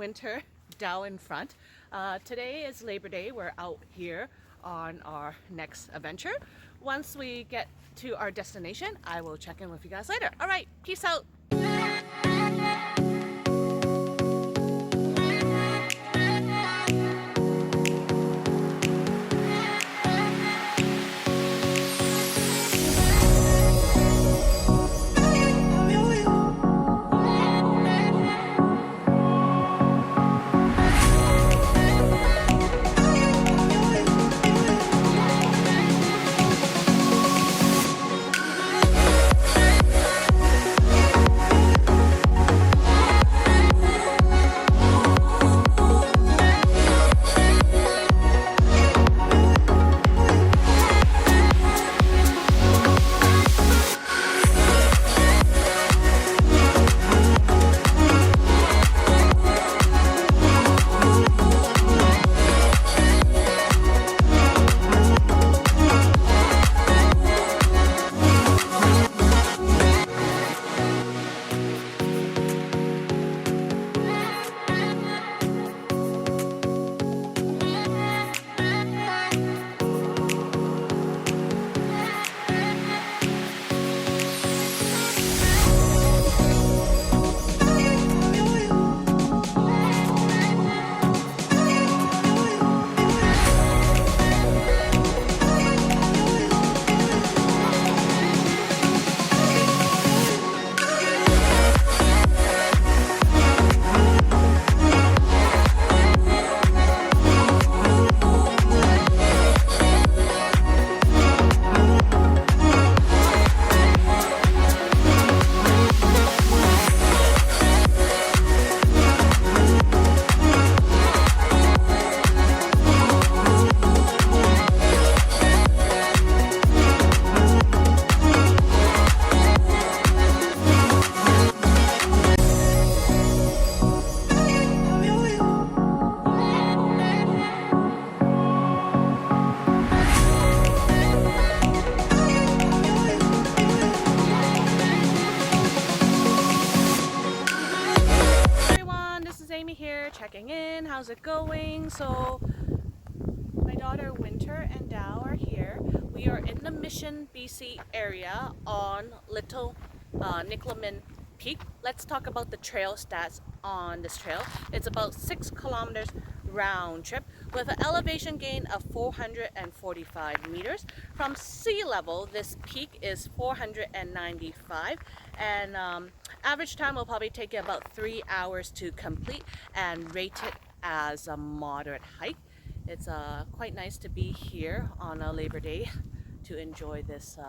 Winter down in front. Today is Labor Day. We're out here on our next adventure. Once we get to our destination, I will check in with you guys later. All right, peace out. Here checking in. How's it going? So my daughter Winter and Dow are here. We are in the Mission, BC area on Little Nicomen Peak. Let's talk about the trail stats on this trail. It's about 6 kilometers round trip with an elevation gain of 445 meters. From sea level, this peak is 495, and average time will probably take you about 3 hours to complete, and rate it as a moderate hike. It's quite nice to be here on a Labor Day to enjoy this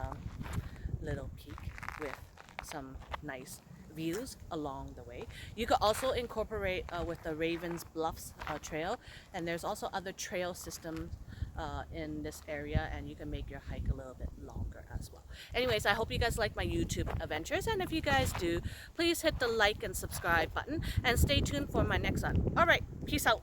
little peak with some nice views along the way. You could also incorporate with the Ravens Bluffs trail, and there's also other trail systems in this area, and you can make your hike a little bit longer as well. Anyways, I hope you guys like my YouTube adventures, and if you guys do, please hit the like and subscribe button and stay tuned for my next one. All right, peace out.